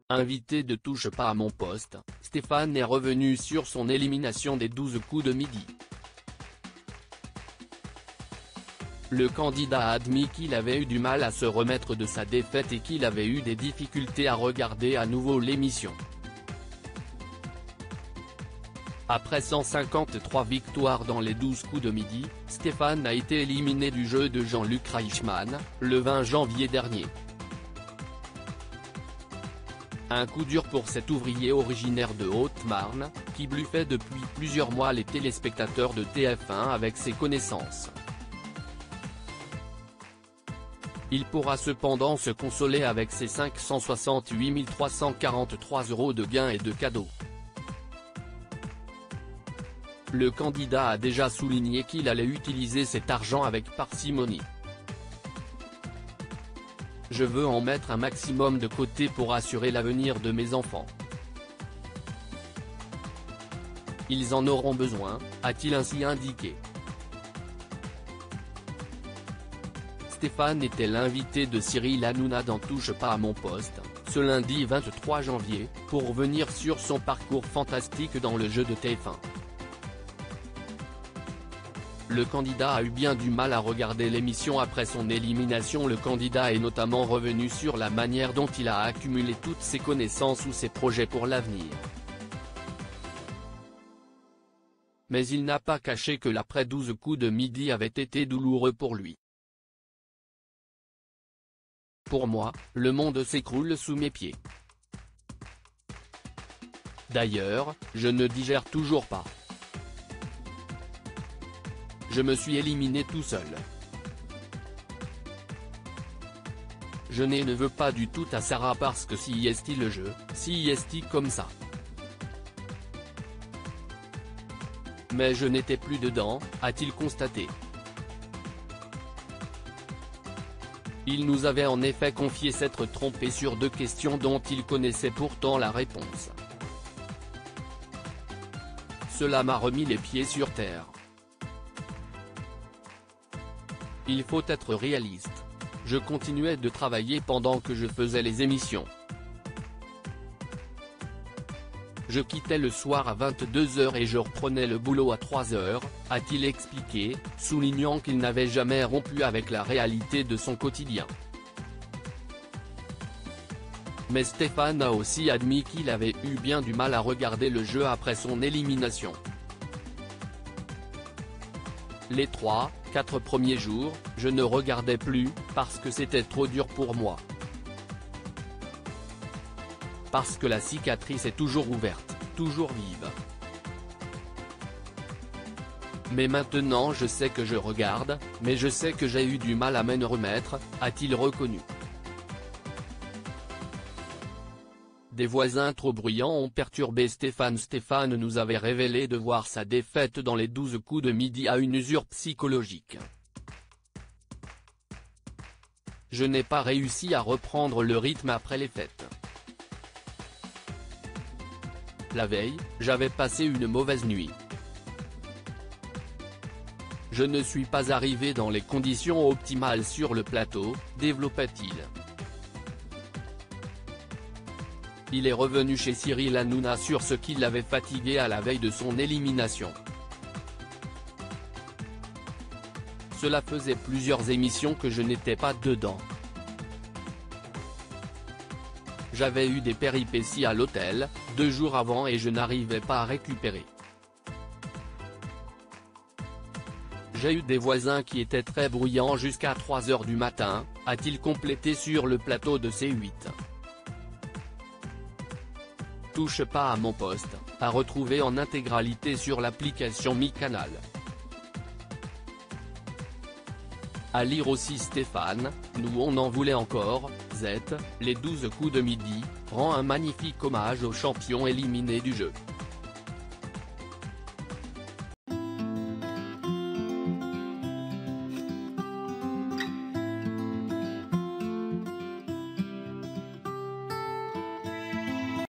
Invité de Touche pas à mon poste, Stéphane est revenu sur son élimination des 12 coups de midi. Le candidat a admis qu'il avait eu du mal à se remettre de sa défaite et qu'il avait eu des difficultés à regarder à nouveau l'émission. Après 153 victoires dans les 12 coups de midi, Stéphane a été éliminé du jeu de Jean-Luc Reichmann, le 20 janvier dernier. Un coup dur pour cet ouvrier originaire de Haute-Marne, qui bluffait depuis plusieurs mois les téléspectateurs de TF1 avec ses connaissances. Il pourra cependant se consoler avec ses 568 343 € de gains et de cadeaux. Le candidat a déjà souligné qu'il allait utiliser cet argent avec parcimonie. Je veux en mettre un maximum de côté pour assurer l'avenir de mes enfants. Ils en auront besoin, a-t-il ainsi indiqué. Stéphane était l'invité de Cyril Hanouna dans Touche pas à mon poste, ce lundi 23 janvier, pour revenir sur son parcours fantastique dans le jeu de TF1. Le candidat a eu bien du mal à regarder l'émission après son élimination. Le candidat est notamment revenu sur la manière dont il a accumulé toutes ses connaissances ou ses projets pour l'avenir. Mais il n'a pas caché que l'après 12 coups de midi avait été douloureux pour lui. Pour moi, le monde s'écroule sous mes pieds. D'ailleurs, je ne digère toujours pas. Je me suis éliminé tout seul. Je ne veux pas du tout à Sarah parce que si est-il le jeu, si est-il comme ça. Mais je n'étais plus dedans, a-t-il constaté. Il nous avait en effet confié s'être trompé sur 2 questions dont il connaissait pourtant la réponse. Cela m'a remis les pieds sur terre. Il faut être réaliste. Je continuais de travailler pendant que je faisais les émissions. Je quittais le soir à 22 h et je reprenais le boulot à 3 h, a-t-il expliqué, soulignant qu'il n'avait jamais rompu avec la réalité de son quotidien. Mais Stéphane a aussi admis qu'il avait eu bien du mal à regarder le jeu après son élimination. Les 3-4 premiers jours, je ne regardais plus, parce que c'était trop dur pour moi. Parce que la cicatrice est toujours ouverte, toujours vive. Mais maintenant je sais que je regarde, mais je sais que j'ai eu du mal à m'en remettre, a-t-il reconnu. Des voisins trop bruyants ont perturbé Stéphane. Stéphane nous avait révélé de voir sa défaite dans les 12 coups de midi à une usure psychologique. Je n'ai pas réussi à reprendre le rythme après les fêtes. La veille, j'avais passé une mauvaise nuit. Je ne suis pas arrivé dans les conditions optimales sur le plateau, développait-il. Il est revenu chez Cyril Hanouna sur ce qui l'avait fatigué à la veille de son élimination. Cela faisait plusieurs émissions que je n'étais pas dedans. J'avais eu des péripéties à l'hôtel, 2 jours avant et je n'arrivais pas à récupérer. J'ai eu des voisins qui étaient très bruyants jusqu'à 3 h du matin, a-t-il complété sur le plateau de C8. Touche pas à mon poste, à retrouver en intégralité sur l'application MyCanal. À lire aussi Stéphane, nous on en voulait encore, Z, les 12 coups de midi, rend un magnifique hommage aux champions éliminés du jeu.